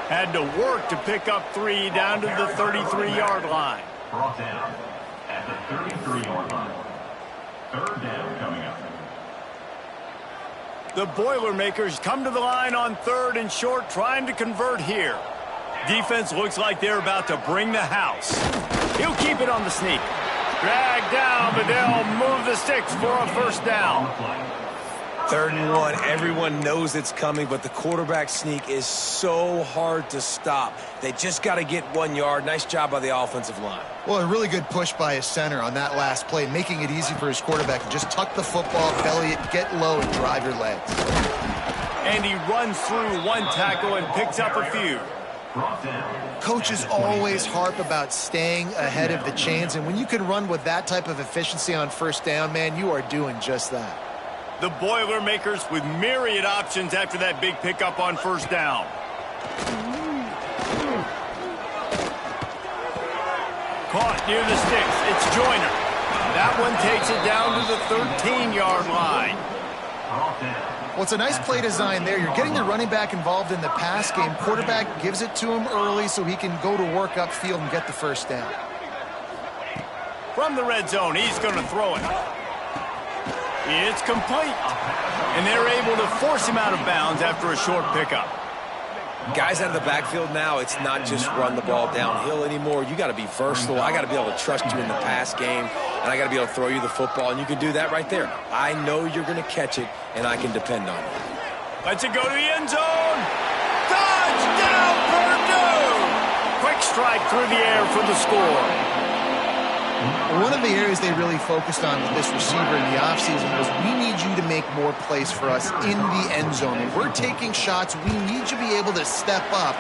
Had to work to pick up 3 down to the 33-yard line. Brought down at the 33-yard line. 3rd down coming up. The Boilermakers come to the line on 3rd and short, trying to convert here. Defense looks like they're about to bring the house. He'll keep it on the sneak. Dragged down, but they'll move the sticks for a first down. 3rd and 1, everyone knows it's coming, but the quarterback sneak is so hard to stop. They just got to get 1 yard. Nice job by the offensive line. Well, a really good push by his center on that last play, making it easy for his quarterback to just tuck the football, belly it, get low, and drive your legs. And he runs through 1 tackle and picks up a few. Coaches always harp about staying ahead of the chains, and when you can run with that type of efficiency on first down, man, you are doing just that. The Boilermakers with myriad options after that big pickup on first down. Caught near the sticks. It's Joyner. That one takes it down to the 13-yard line. Well, it's a nice play design there. You're getting the running back involved in the pass game. Quarterback gives it to him early so he can go to work upfield and get the first down. From the red zone, he's going to throw it. It's complete. And they're able to force him out of bounds after a short pickup. Guys out of the backfield now, it's not just run the ball downhill anymore. You got to be versatile. I got to be able to trust you in the pass game, and I got to be able to throw you the football, and you can do that right there. I know you're going to catch it, and I can depend on it. Lets it go to the end zone. Touchdown, Purdue! Quick strike through the air for the score. One of the areas they really focused on with this receiver in the offseason was we need you to make more plays for us in the end zone. When we're taking shots, we need you to be able to step up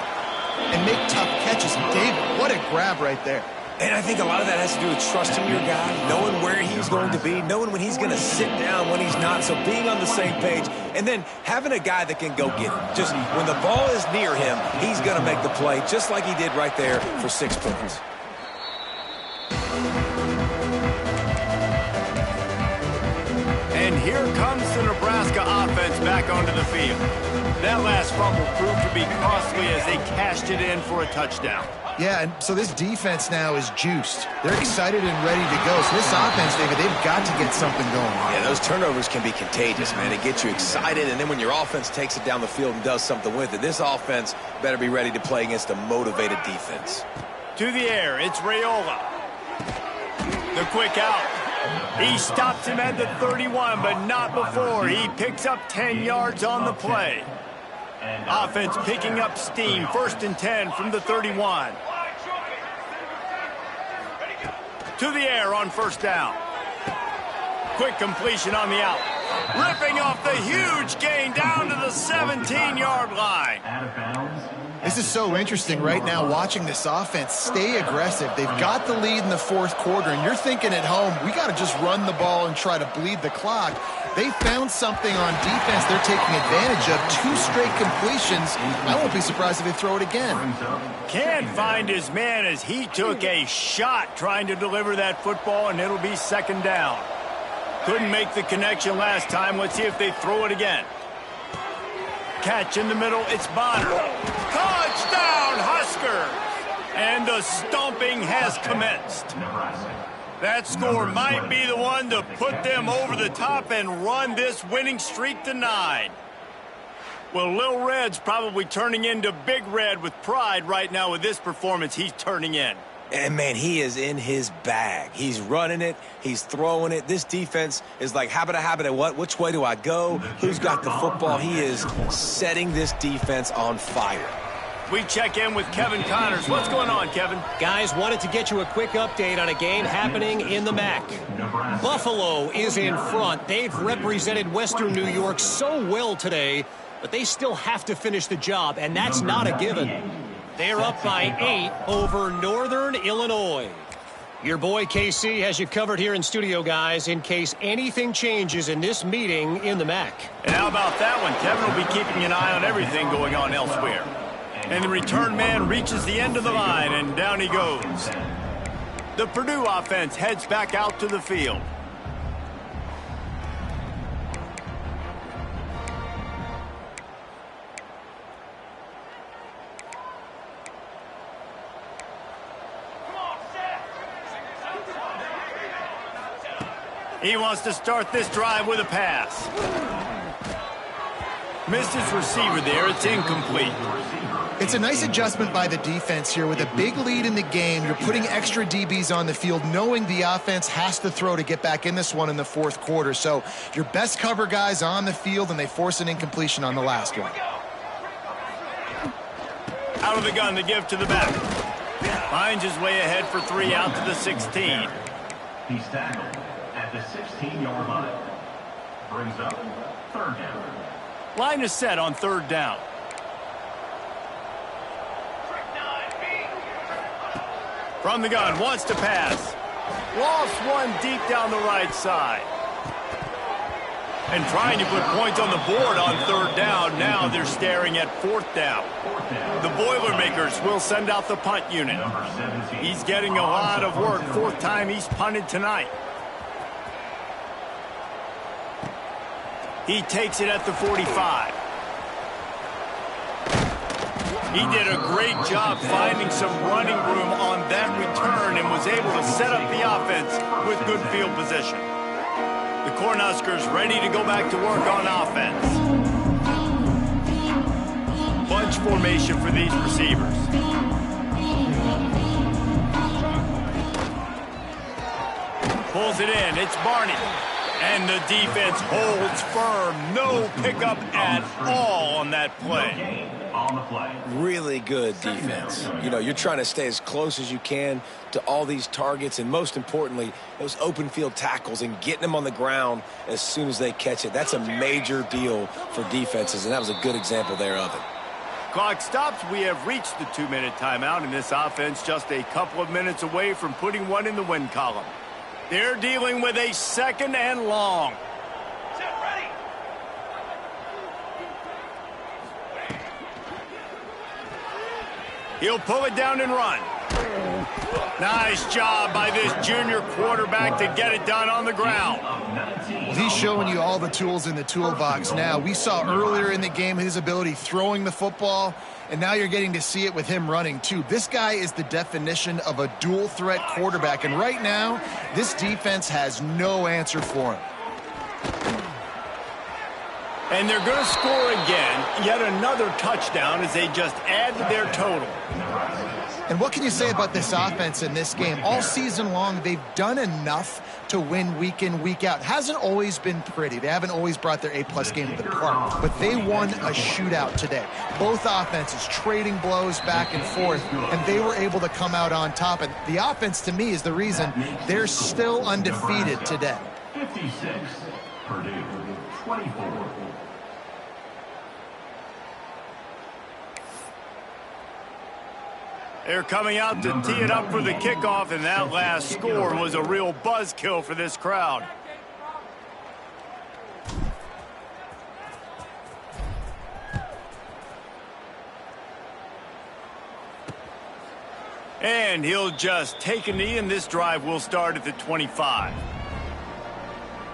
and make tough catches. And David, what a grab right there. And I think a lot of that has to do with trusting your guy, knowing where he's going to be, knowing when he's going to sit down, when he's not, so being on the same page, and then having a guy that can go get it. Just when the ball is near him, he's going to make the play, just like he did right there for 6 points. And here comes the Nebraska offense back onto the field. That last fumble proved to be costly as they cashed it in for a touchdown. Yeah, and so this defense now is juiced. They're excited and ready to go. So this offense, David, they've got to get something going. Yeah, those turnovers can be contagious, man. It gets you excited, and then when your offense takes it down the field and does something with it, this offense better be ready to play against a motivated defense. To the air, it's Raiola. The quick out. He stops him at the 31, but not before. He picks up 10 yards on the play. Offense picking up steam. 1st and 10 from the 31. To the air on first down. Quick completion on the out. Ripping off the huge gain down to the 17-yard line. Out of bounds. This is so interesting right now, watching this offense stay aggressive. They've got the lead in the 4th quarter, and you're thinking at home, we got to just run the ball and try to bleed the clock. They found something on defense they're taking advantage of. 2 straight completions. I won't be surprised if they throw it again. Can't find his man as he took a shot trying to deliver that football, and it'll be 2nd down. Couldn't make the connection last time. Let's see if they throw it again. Catch in the middle. It's Bonner. Touchdown, Huskers! And the stomping has commenced. That score might be the one to put them over the top and run this winning streak to 9. Well, Lil Red's probably turning into Big Red with pride right now with this performance he's turning in. And, man, he is in his bag. He's running it. He's throwing it. This defense is like, habit, what? Which way do I go? Who's got the football? He is setting this defense on fire. We check in with Kevin Connors. What's going on, Kevin? Guys, wanted to get you a quick update on a game happening in the MAC. Buffalo is in front. They've represented Western New York so well today, but they still have to finish the job, and that's not a given. They're up by 8 over Northern Illinois. Your boy KC has you covered here in studio, guys, in case anything changes in this meeting in the MAC. And how about that one? Kevin will be keeping an eye on everything going on elsewhere. And the return man reaches the end of the line, and down he goes. The Purdue offense heads back out to the field. He wants to start this drive with a pass. Missed his receiver there. It's incomplete. It's a nice adjustment by the defense here. With a big lead in the game, you're putting extra DBs on the field, knowing the offense has to throw to get back in this one in the fourth quarter. So your best cover guys on the field, and they force an incompletion on the last one. Out of the gun, the give to the back. Finds his way ahead for 3 out to the 16. He's tackled at the 16-yard line. Brings up 3rd down. Line is set on 3rd down. From the gun, wants to pass. Lost one deep down the right side. And trying to put points on the board on 3rd down. Now they're staring at 4th down. The Boilermakers will send out the punt unit. He's getting a lot of work. 4th time he's punted tonight. He takes it at the 45. He did a great job finding some running room on that return and was able to set up the offense with good field position. The Cornhuskers ready to go back to work on offense. Bunch formation for these receivers. Pulls it in. It's Barney. And the defense holds firm. No pickup at all on that play. Really good defense. You know, you're trying to stay as close as you can to all these targets, and most importantly, those open field tackles and getting them on the ground as soon as they catch it. That's a major deal for defenses, and that was a good example there of it. Clock stops. We have reached the 2-minute timeout, and this offense just a couple of minutes away from putting one in the win column. They're dealing with a 2nd and long. He'll pull it down and run. Nice job by this junior quarterback to get it done on the ground. Well, he's showing you all the tools in the toolbox now. We saw earlier in the game his ability throwing the football, and now you're getting to see it with him running too. This guy is the definition of a dual threat quarterback, and right now this defense has no answer for him. And they're going to score again. Yet another touchdown as they just add to their total. And what can you say about this offense in this game? All season long, they've done enough to win week in, week out. Hasn't always been pretty. They haven't always brought their A-plus game to the park. But they won a shootout today. Both offenses trading blows back and forth, and they were able to come out on top. And the offense, to me, is the reason they're still undefeated today. 56, Purdue, 24. They're coming out to tee it up for the kickoff, and that last score was a real buzzkill for this crowd. And he'll just take a knee, and this drive will start at the 25.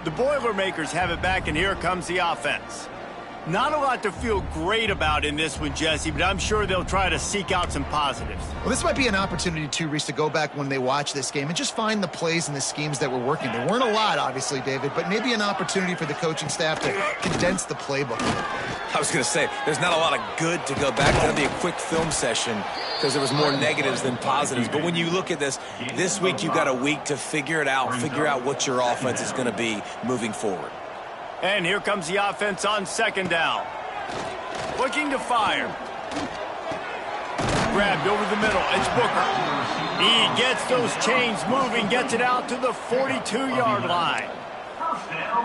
The Boilermakers have it back, and here comes the offense. Not a lot to feel great about in this one, Jesse, but I'm sure they'll try to seek out some positives. Well, this might be an opportunity, too, Reese, to go back when they watch this game and just find the plays and the schemes that were working. There weren't a lot, obviously, David, but maybe an opportunity for the coaching staff to condense the playbook. I was going to say, there's not a lot of good to go back. That'll be a quick film session because there was more negatives than positives. But when you look at this week you've got a week to figure it out, figure out what your offense is going to be moving forward. And here comes the offense on second down. Looking to fire. Grabbed over the middle. It's Booker. He gets those chains moving, gets it out to the 42-yard line.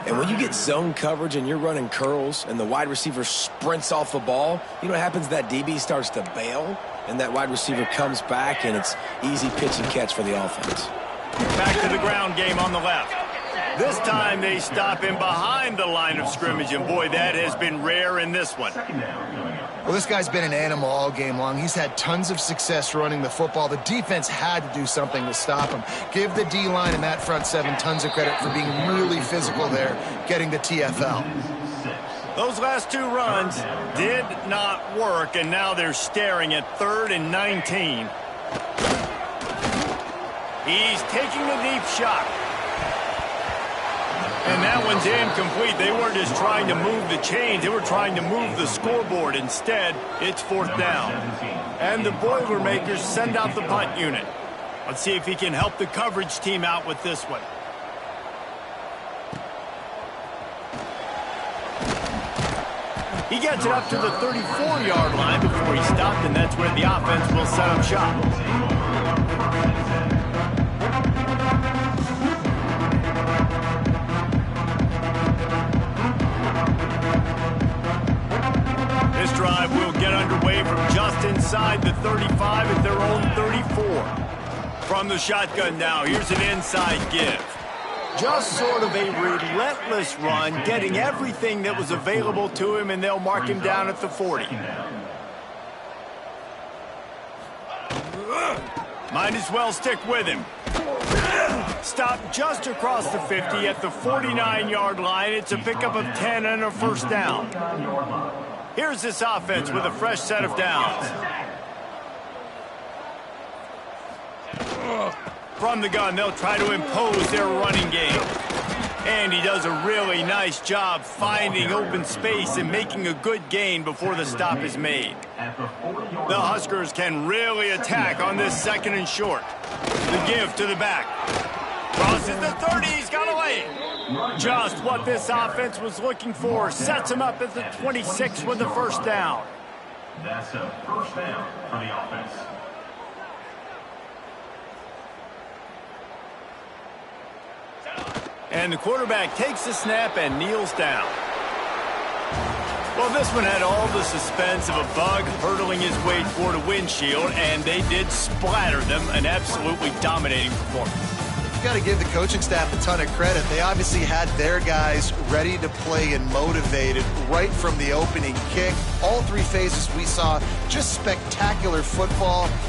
And when you get zone coverage and you're running curls and the wide receiver sprints off the ball, you know what happens? That DB starts to bail, and that wide receiver comes back, and it's easy pitch and catch for the offense. Back to the ground game on the left. This time they stop him behind the line of scrimmage, and boy, that has been rare in this one. Well, this guy's been an animal all game long. He's had tons of success running the football. The defense had to do something to stop him. Give the D-line and that front seven tons of credit for being really physical there, getting the TFL. Those last two runs did not work, and now they're staring at 3rd and 19. He's taking the deep shot. And that one's incomplete. They weren't just trying to move the chains. They were trying to move the scoreboard. Instead, it's 4th down. And the Boilermakers send out the punt unit. Let's see if he can help the coverage team out with this one. He gets it up to the 34-yard line before he stopped, and that's where the offense will set up shop. This drive will get underway from just inside the 35 at their own 34. From the shotgun now, here's an inside give. Just sort of a relentless run, getting everything that was available to him, and they'll mark him down at the 40. Might as well stick with him. Stop just across the 50 at the 49-yard line. It's a pickup of 10 and a 1st down. Here's this offense with a fresh set of downs. From the gun, they'll try to impose their running game. And he does a really nice job finding open space and making a good gain before the stop is made. The Huskers can really attack on this 2nd and short. The give to the back. Crosses the 30, he's got away. Just what this offense was looking for. Sets him up at the 26 with the 1st down. That's a 1st down for the offense. And the quarterback takes the snap and kneels down. Well, this one had all the suspense of a bug hurtling his way toward a windshield, and they did splatter them. An absolutely dominating performance. You've got to give the coaching staff a ton of credit. They obviously had their guys ready to play and motivated right from the opening kick. All 3 phases we saw just spectacular football.